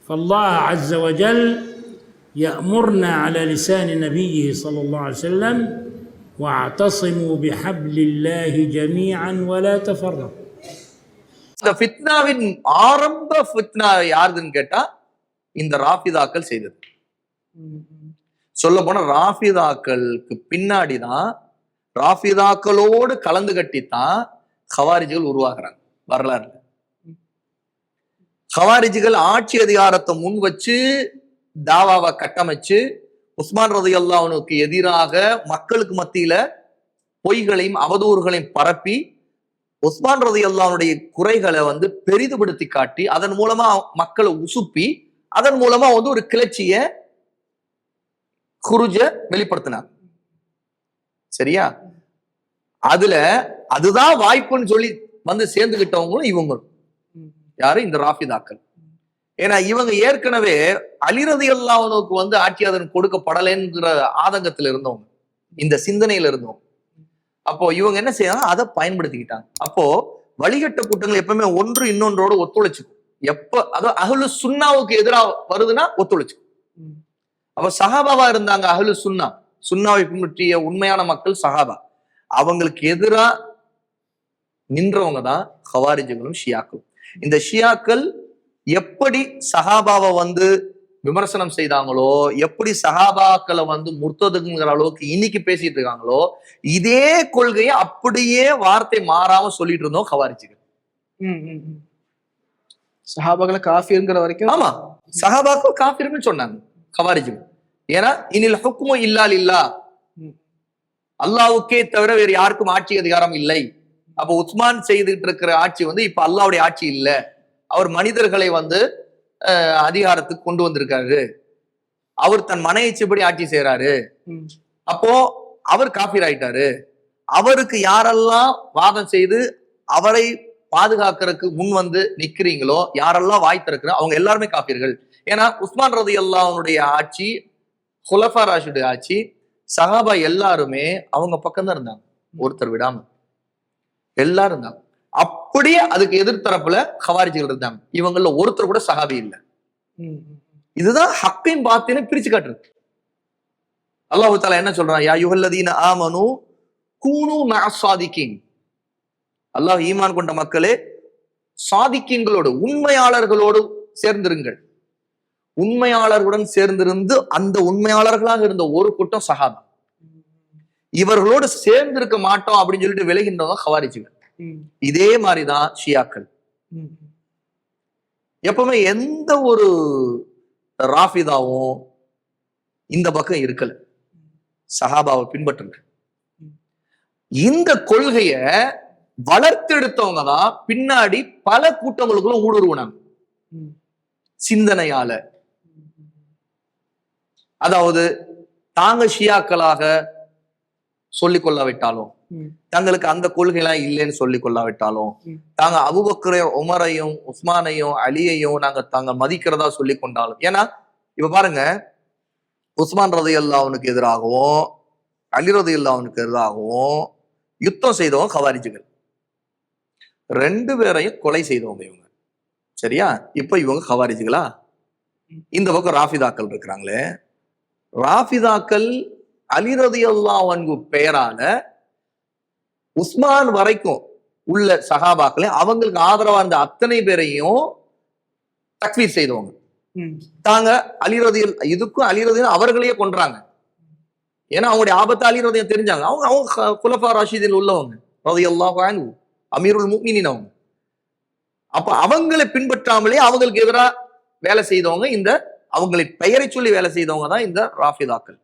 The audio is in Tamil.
فالله عز وجل يأمرنا على لسان نبيه صلى الله عليه وسلم واعتصموا بحبل الله جميعا ولا تفرقوا. இந்த ஃபித்னாவின் ஆரம்ப ஃபித்னா யாருதுன்னு கேட்டா இந்த ராஃபிதாக்கள் செய்தது. சொல்ல போன ராஃபிதாக்களுக்கு பின்னாடிதான், ராஃபிதாக்களோடு கலந்து கட்டித்தான் ஹவாரிஜிகள் உருவாக்குறாங்க வரலாறுல. ஹவாரிஜிகள் ஆட்சி அதிகாரத்தை முன் வச்சு தாவாவை கட்டமைச்சு உஸ்மான் ரலியல்லாஹு அன்ஹுவுக்கு எதிராக மக்களுக்கு மத்தியில பொய்களையும் அவதூறுகளையும் பரப்பி உஸ்மான் ரலியல்லாஹு அன்ஹுடைய குறைகளை பெரிதுபடுத்தி காட்டி அதன் மூலமா மக்களை உசுப்பி அதன் மூலமா ஒரு கிளர்ச்சிய குருஜ வெளிப்படுத்தினாங்க. சரியா? அதுதான் வாய்ப்புன்னு சொல்லி சேர்ந்துகிட்டவங்களும் இவங்களும் யாரு? இந்த ராஃபிதாக்கள். ஏன்னா இவங்க ஏற்கனவே அலி ரலியல்லாஹு அன்ஹுவுக்கு ஆட்சியாளர் கொடுக்கப்படலைங்கிற ஆதங்கத்துல இருந்தவங்க, இந்த சிந்தனையில இருந்தவங்க. அப்போ இவங்க என்ன செய்யறாங்க? அதை பயன்படுத்திக்கிட்டாங்க. அப்போ வழிகட்ட கூட்டங்கள் எப்பவுமே ஒன்று இன்னொன்றோடு ஒத்துழைச்சுக்கும். அஹ்லு சுன்னாவுக்கு எதிராக வருதுன்னா ஒத்துழைச்சுக்கும். அப்ப சஹாபாவா இருந்தாங்க அஹ்லு சுன்னாவை பின்பற்றிய உண்மையான மக்கள் சஹாபா. அவங்களுக்கு எதிரா நின்றவங்க தான் ஹவாரிஜிகளும் ஷியாக்களும். இந்த ஷியாக்கள் எப்படி சஹாபாவை விமர்சனம் செய்தாங்களோ, எப்படி சஹாபாக்களை முர்த்ததுங்கிற அளவுக்கு இன்னைக்கு பேசிட்டு இருக்காங்களோ, இதே கொள்கையை அப்படியே வார்த்தை மாறாம சொல்லிட்டு இருந்தோம் ஹவாரிஜிகள். சஹாபாக்களை காஃபிர்ங்கிற வரைக்கும். ஆமா, சஹாபாக்கள் காஃபிர்னு சொன்னாங்க ஹவாரிஜிகள். ஏன்னா இனில் ஹுக்மு இல்லா லில்லாஹ், அல்லாஹ்வுக்கே தவிர வேறு யாருக்கும் ஆட்சி அதிகாரம் இல்லை. அப்ப உஸ்மான் செய்துட்டு இருக்கிற ஆட்சி இப்ப அல்லாஹ்வுடைய ஆட்சி இல்லை, அவர் மனிதர்களை அதிகாரத்துக்கு கொண்டு வந்திருக்காரு, அவர் தன் மன இச்சைப்படி ஆட்சி செய்யறாரு, அப்போ அவர் காஃபிர் ஆயிட்டாரு. அவருக்கு யாரெல்லாம் வாதம் செய்து அவரை பாதுகாக்கிறதுக்கு முன் நிக்கிறீங்களோ, யாரெல்லாம் வாய் திறக்கிற அவங்க எல்லாருமே காஃபிர்கள். ஏன்னா உஸ்மான் ரலியல்லாஹு அன்ஹுடைய ஆட்சி, குலஃபா ராஷிதுடைய ஆட்சி, சஹாபா எல்லாருமே அவங்க பக்கம் தான் இருந்தாங்க, ஒருத்தர் விடாம எல்லாரும் இருந்தாங்க. அப்படியே அதுக்கு எதிர்த்தரப்புல ஹவாரிஜிகள் இருந்தாங்க. இவங்கள ஒருத்தர் கூட சஹாபி இல்லை. இதுதான் ஹக்கையும் பாத்தினை பிரிச்சு காட்டுறது. அல்லாஹ் தஆலா என்ன சொல்றான்? யா அய்யுஹல்லதீன ஆமனூ கூனூ மஅஸ் ஸாதிகீன். அல்லாஹ் ஈமான் கொண்ட மக்களே சாதிக்கீன்களோடு, உண்மையாளர்களோடு சேர்ந்திருங்கள். உண்மையாளர்களுடன் சேர்ந்திருந்து அந்த உண்மையாளர்களாக இருந்த ஒரு கூட்டம் சஹாபா. இவர்களோடு சேர்ந்திருக்க மாட்டோம் அப்படின்னு சொல்லிட்டு விலகின்றவங்க ஹவாரிஜிகள். இதே மாதிரிதான் ஷியாக்கள். எப்பவுமே எந்த ஒரு ராஃபிதாவும் இந்த பக்கம் இருக்கல, சஹாபாவை பின்பற்றுங்க. இந்த கொள்கைய வளர்த்தெடுத்தவங்க தான் பின்னாடி பல கூட்டங்களுக்குள்ள ஊடுருவினாங்க சிந்தனையால. அதாவது தாங்க ஷியாக்களாக சொல்லிக் கொள்ளாவிட்டாலும், தங்களுக்கு அந்த கொள்கைலாம் இல்லைன்னு சொல்லிக் கொள்ளாவிட்டாலும், தாங்க அபூபக்கரையும் உமரையும் உஸ்மானையும் அலியையும் தாங்க மதிக்கிறதா சொல்லி கொண்டாலும். ஏன்னா இப்ப பாருங்க, உஸ்மான் ரலியல்லாஹு அன்ஹுவுக்கு எதிராகவும் அலி ரலியல்லாஹு அன்ஹுவுக்கு எதிராகவும் யுத்தம் செய்தவங்க ஹவாரிஜிகள். ரெண்டு பேரையும் கொலை செய்தவங்க இவங்க. சரியா? இப்ப இவங்க ஹவாரிஜிகளா? இந்த பக்கம் ராஃபிதாக்கள் இருக்கிறாங்களே, ராஃபிதாக்கள் அலி ரலியல்லாஹு அன்ஹு பெயரால உஸ்மான் வரைக்கும் உள்ள சஹாபாக்களை, அவங்களுக்கு ஆதரவா இருந்த அத்தனை பேரையும் தக்ஃபீர் செய்தவங்க. தாங்க அலி ரலியல்லாஹு, இதுக்கும் அலி ரலியல்லாஹு அவர்களையே கொன்றாங்க. ஏன்னா அவங்களுடைய ஆபத்து அலி ரலியல்லாஹு தெரிஞ்சாங்க. அவங்க குலஃபா ராஷிதீன் உள்ளவங்க, ரலியல்லாஹு அன்ஹு அமீருல் முஃமினீன் அவங்க. அப்ப அவங்களை பின்பற்றாமலே அவங்களுக்கு எதிராக வேலை செய்தவங்க, இந்த அவங்களை பெயரை சொல்லி வேலை செய்தவங்க தான் இந்த ராஃபிதாக்கள்.